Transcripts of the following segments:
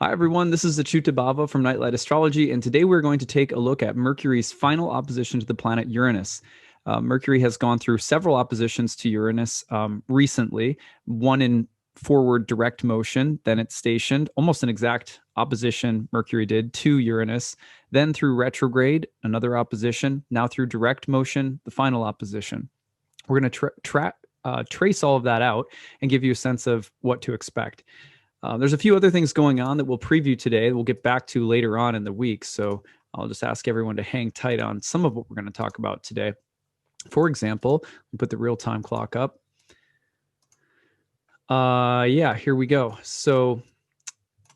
Hi, everyone. This is acyuta-bhava from Nightlight Astrology, and today we're going to take a look at Mercury's final opposition to the planet Uranus. Mercury has gone through several oppositions to Uranus recently, one in forward direct motion, then it's stationed, almost an exact opposition Mercury did to Uranus, then through retrograde, another opposition, now through direct motion, the final opposition. We're going to trace all of that out and give you a sense of what to expect. There's a few other things going on that we'll preview today that we'll get back to later on in the week. So I'll just ask everyone to hang tight on some of what we're going to talk about today. For example, we'll put the real-time clock up. Yeah, here we go. So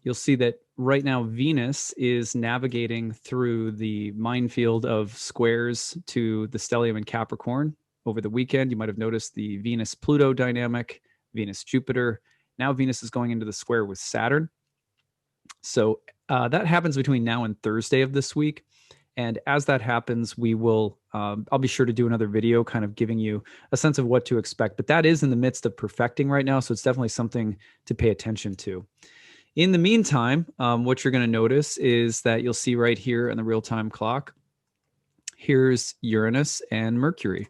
you'll see that right now Venus is navigating through the minefield of squares to the stellium in Capricorn. Over the weekend, you might have noticed the Venus-Pluto dynamic, Venus-Jupiter. Now Venus is going into the square with Saturn. So that happens between now and Thursday of this week. And as that happens, we will, I'll be sure to do another video kind of giving you a sense of what to expect. But that is in the midst of perfecting right now. So it's definitely something to pay attention to. In the meantime, what you're going to notice is that you'll see right here on the real-time clock, here's Uranus and Mercury.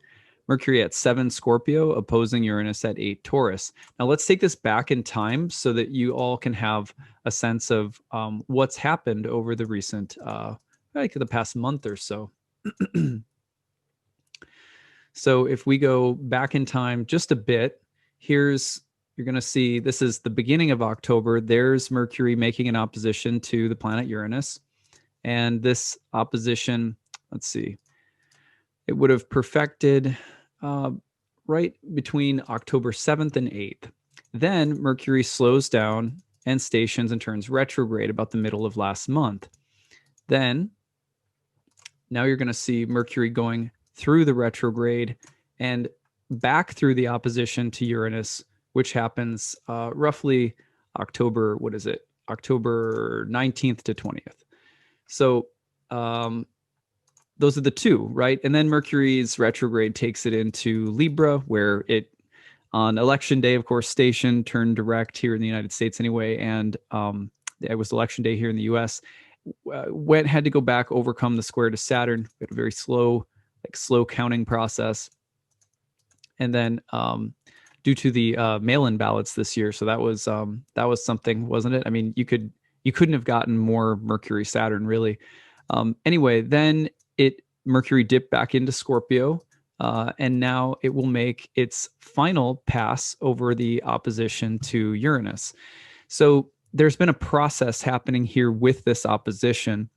Mercury at 7 Scorpio opposing Uranus at 8 Taurus. Now let's take this back in time so that you all can have a sense of what's happened over the recent, like the past month or so. So if we go back in time just a bit, you're going to see this is the beginning of October. There's Mercury making an opposition to the planet Uranus. And this opposition, let's see, it would have perfected right between October 7th and 8th. Then Mercury slows down and stations and turns retrograde about the middle of last month. Then now you're going to see Mercury going through the retrograde and back through the opposition to Uranus, which happens roughly October, October 19th to 20th. So those are the two, right? And then Mercury's retrograde takes it into Libra, where it, on election day, of course, station turned direct here in the United States anyway, and it was election day here in the U.S. Had to go back, overcome the square to Saturn. We had a very slow counting process, and then due to the mail-in ballots this year, so that was something, wasn't it? I mean, you couldn't have gotten more Mercury Saturn really. Anyway, then Mercury dipped back into Scorpio, and now it will make its final pass over the opposition to Uranus. So there's been a process happening here with this opposition,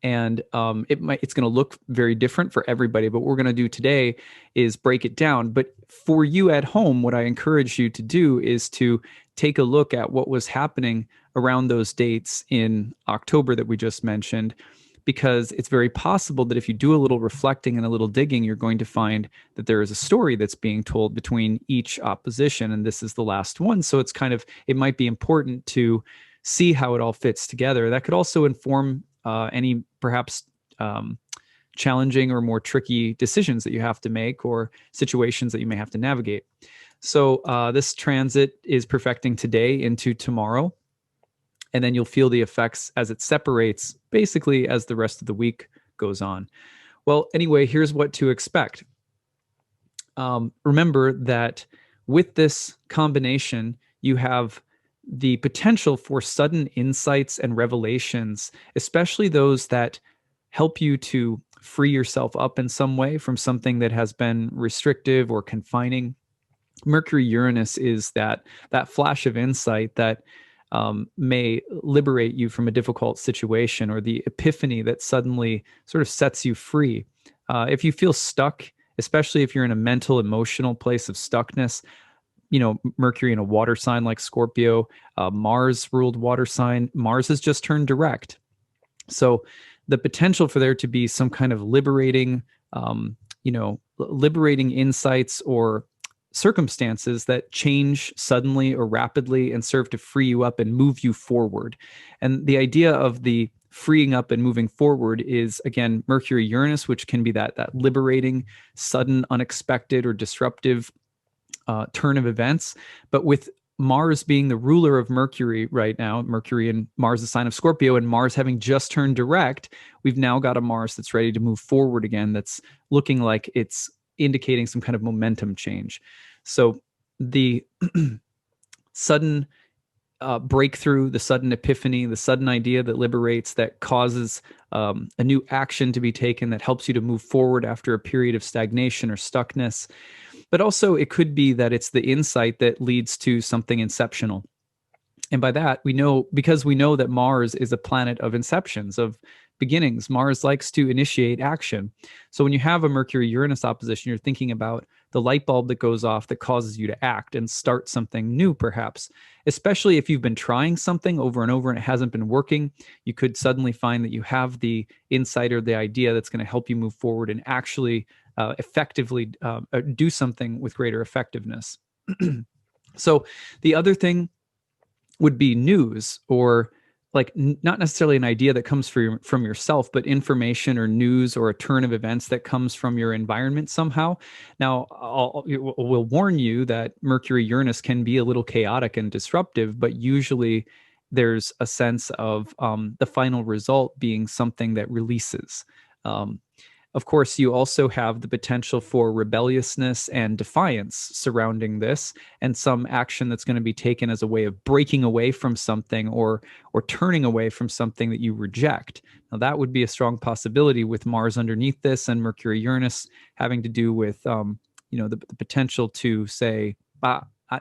and it's going to look very different for everybody. But what we're going to do today is break it down. But for you at home, what I encourage you to do is to take a look at what was happening around those dates in October that we just mentioned, because it's very possible that if you do a little reflecting and a little digging, you're going to find that there is a story that's being told between each opposition, and this is the last one. So it might be important to see how it all fits together. That could also inform any perhaps challenging or more tricky decisions that you have to make or situations that you may have to navigate. So this transit is perfecting today into tomorrow. And then you'll feel the effects as it separates, basically as the rest of the week goes on. Well, anyway, here's what to expect. Remember that with this combination, you have the potential for sudden insights and revelations, especially those that help you to free yourself up in some way from something that has been restrictive or confining. Mercury-Uranus is that flash of insight that may liberate you from a difficult situation, or the epiphany that suddenly sort of sets you free. If you feel stuck, especially if you're in a mental, emotional place of stuckness, Mercury in a water sign like Scorpio, Mars ruled water sign, Mars has just turned direct. So the potential for there to be some kind of liberating insights or circumstances that change suddenly or rapidly and serve to free you up and move you forward. And the idea of the freeing up and moving forward is, again, Mercury-Uranus, which can be that liberating, sudden, unexpected, or disruptive turn of events. But with Mars being the ruler of Mercury right now, Mercury and Mars, the sign of Scorpio, and Mars having just turned direct, we've now got a Mars that's ready to move forward again, that's looking like it's indicating some kind of momentum change. So the sudden breakthrough, the sudden epiphany, the sudden idea that liberates, that causes a new action to be taken, that helps you to move forward after a period of stagnation or stuckness. But also it could be that it's the insight that leads to something inceptional. And by that, we know, because we know that Mars is a planet of inceptions, of beginnings. Mars likes to initiate action. So when you have a Mercury-Uranus opposition, you're thinking about the light bulb that goes off that causes you to act and start something new, perhaps. Especially if you've been trying something over and over and it hasn't been working, you could suddenly find that you have the insight or the idea that's going to help you move forward and actually effectively do something with greater effectiveness. So the other thing would be news, or like not necessarily an idea that comes from yourself, but information or news or a turn of events that comes from your environment somehow. Now, we'll warn you that Mercury Uranus can be a little chaotic and disruptive, but usually there's a sense of the final result being something that releases. Of course, you also have the potential for rebelliousness and defiance surrounding this, and some action that's going to be taken as a way of breaking away from something or turning away from something that you reject. Now, that would be a strong possibility with Mars underneath this and Mercury Uranus having to do with the potential to say,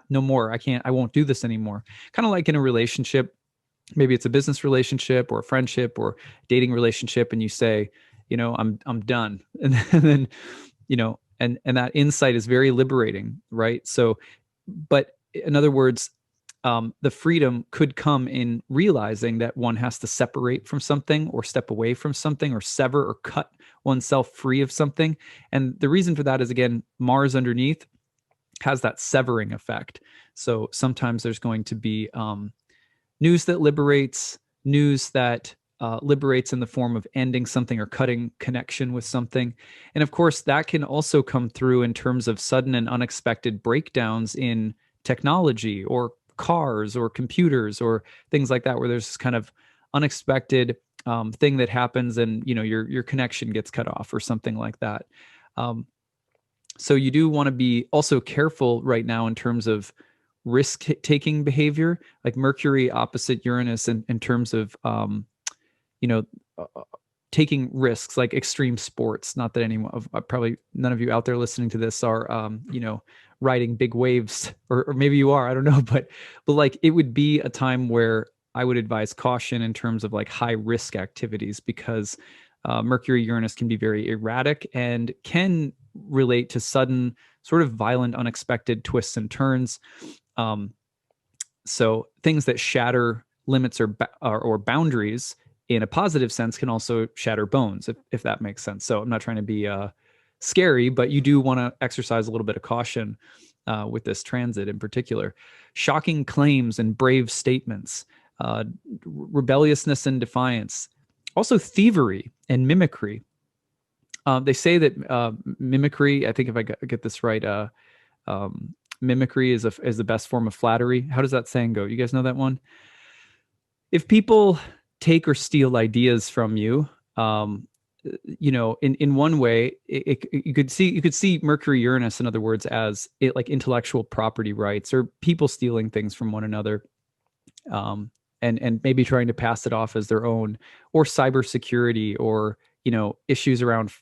no more, I won't do this anymore. Kind of like in a relationship, maybe it's a business relationship or a friendship or dating relationship, and you say, I'm done. And then, and that insight is very liberating, right? So, but in other words, the freedom could come in realizing that one has to separate from something or step away from something or sever or cut oneself free of something. And the reason for that is, again, Mars underneath has that severing effect. So sometimes there's going to be news that liberates, news that liberates in the form of ending something or cutting connection with something. And of course, that can also come through in terms of sudden and unexpected breakdowns in technology or cars or computers or things like that, where there's this kind of unexpected thing that happens and your connection gets cut off or something like that. So you do want to be also careful right now in terms of risk-taking behavior, like Mercury opposite Uranus in terms of taking risks, like extreme sports. Not that anyone of probably none of you out there listening to this are riding big waves, or maybe you are, I don't know, but like it would be a time where I would advise caution in terms of like high risk activities, because Mercury Uranus can be very erratic and can relate to sudden sort of violent unexpected twists and turns. So things that shatter limits or boundaries in a positive sense can also shatter bones, if that makes sense. So I'm not trying to be scary, but you do want to exercise a little bit of caution with this transit in particular. Shocking claims and brave statements, rebelliousness and defiance, also thievery and mimicry. They say that mimicry, I think if I get this right, mimicry is the best form of flattery. How does that saying go? You guys know that one? If people take or steal ideas from you, in one way, you could see Mercury Uranus, in other words, as like intellectual property rights or people stealing things from one another, and maybe trying to pass it off as their own, or cybersecurity, or issues around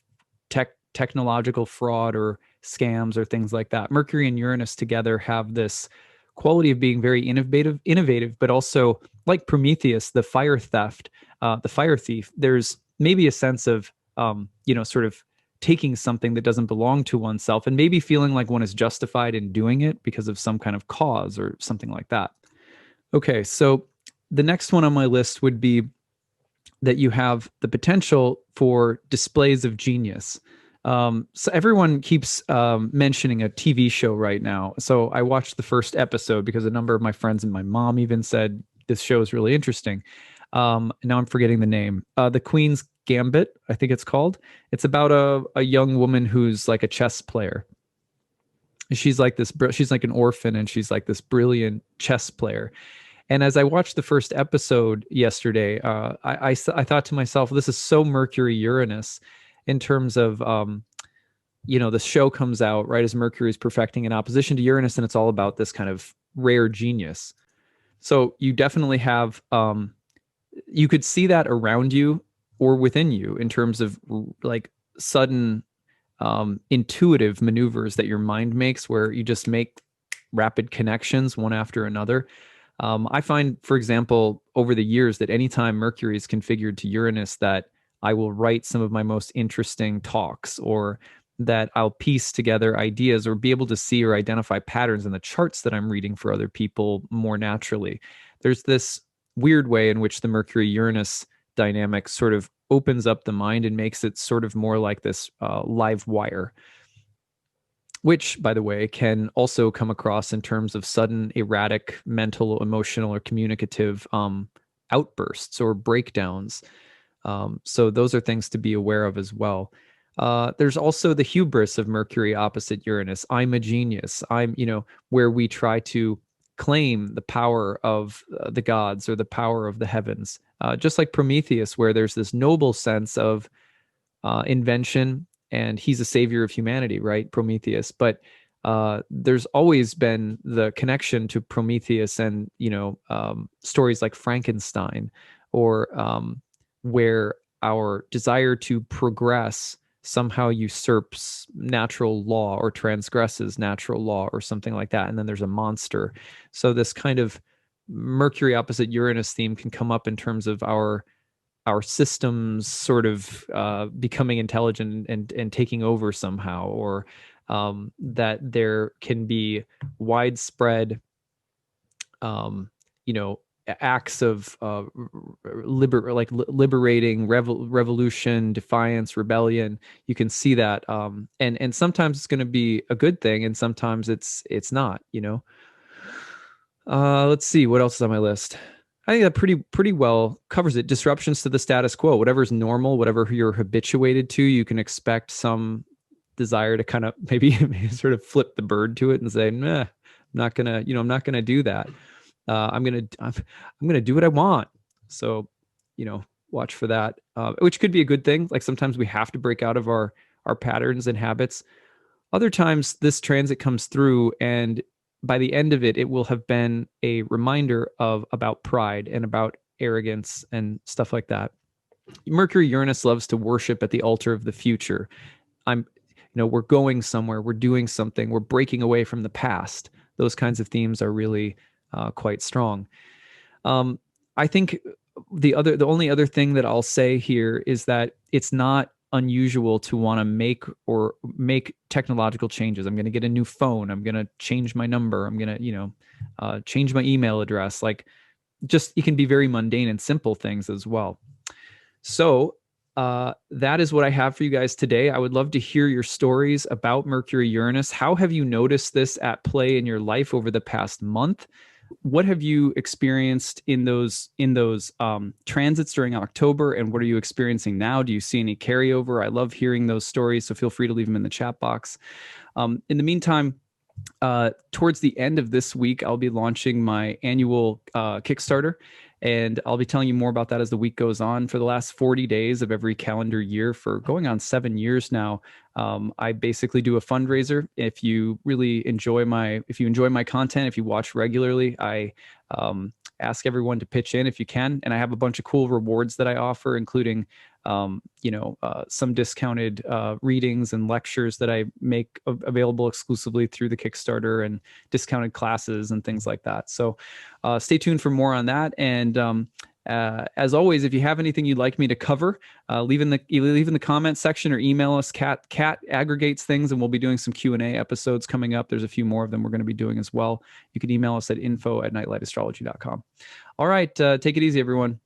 technological fraud or scams or things like that. Mercury and Uranus together have this quality of being very innovative, but also like Prometheus, the fire theft, the fire thief. There's maybe a sense of, sort of taking something that doesn't belong to oneself and maybe feeling like one is justified in doing it because of some kind of cause or something like that. Okay, so the next one on my list would be that you have the potential for displays of genius. So everyone keeps mentioning a TV show right now. So I watched the first episode because a number of my friends and my mom even said this show is really interesting. Now I'm forgetting the name. The Queen's Gambit, I think it's called. It's about a young woman who's like a chess player. She's like this, she's like an orphan, and she's like this brilliant chess player. And as I watched the first episode yesterday, I thought to myself, this is so Mercury Uranus in terms of, the show comes out right as Mercury is perfecting in opposition to Uranus, and it's all about this kind of rare genius. So you definitely have, you could see that around you or within you in terms of like sudden intuitive maneuvers that your mind makes where you just make rapid connections one after another. I find, for example, over the years that anytime Mercury is configured to Uranus, that I will write some of my most interesting talks, or that I'll piece together ideas or be able to see or identify patterns in the charts that I'm reading for other people more naturally. There's this weird way in which the Mercury Uranus dynamic sort of opens up the mind and makes it sort of more like this live wire, which, by the way, can also come across in terms of sudden erratic mental, emotional, or communicative outbursts or breakdowns. So those are things to be aware of as well. There's also the hubris of Mercury opposite Uranus. I'm a genius. Where we try to claim the power of the gods or the power of the heavens. Just like Prometheus, where there's this noble sense of invention, and he's a savior of humanity, right? Prometheus. But there's always been the connection to Prometheus and, stories like Frankenstein, or where our desire to progress somehow usurps natural law or transgresses natural law or something like that. And then there's a monster. So this kind of Mercury opposite Uranus theme can come up in terms of our systems sort of becoming intelligent and taking over somehow, or that there can be widespread, acts of liberating revolution, defiance, rebellion. You can see that, and sometimes it's going to be a good thing, and sometimes it's not. Let's see what else is on my list. I think that pretty well covers it. Disruptions to the status quo, whatever's normal, whatever you're habituated to, you can expect some desire to kind of maybe sort of flip the bird to it and say, nah, I'm not gonna do that. I'm gonna do what I want. So, watch for that, which could be a good thing. Like sometimes we have to break out of our patterns and habits. Other times this transit comes through, and by the end of it, it will have been a reminder about pride and about arrogance and stuff like that. Mercury Uranus loves to worship at the altar of the future. We're going somewhere, we're doing something, we're breaking away from the past. Those kinds of themes are really quite strong. I think the only other thing that I'll say here is that it's not unusual to want to make technological changes. I'm going to get a new phone. I'm going to change my number. I'm going to, change my email address. Like, just, it can be very mundane and simple things as well. So that is what I have for you guys today. I would love to hear your stories about Mercury Uranus. How have you noticed this at play in your life over the past month? What have you experienced in those transits during October, and what are you experiencing now? Do you see any carryover? I love hearing those stories, so feel free to leave them in the chat box. In the meantime, towards the end of this week, I'll be launching my annual Kickstarter, and I'll be telling you more about that as the week goes on. For the last 40 days of every calendar year, for going on 7 years now, I basically do a fundraiser. If you enjoy my content, if you watch regularly, I ask everyone to pitch in if you can. And I have a bunch of cool rewards that I offer, including some discounted readings and lectures that I make available exclusively through the Kickstarter, and discounted classes and things like that. So stay tuned for more on that. And as always, if you have anything you'd like me to cover, leave in the comment section or email us. Kat aggregates things, and we'll be doing some Q&A episodes coming up. There's a few more of them we're going to be doing as well. You can email us at info@nightlightastrology.com. All right, take it easy, everyone.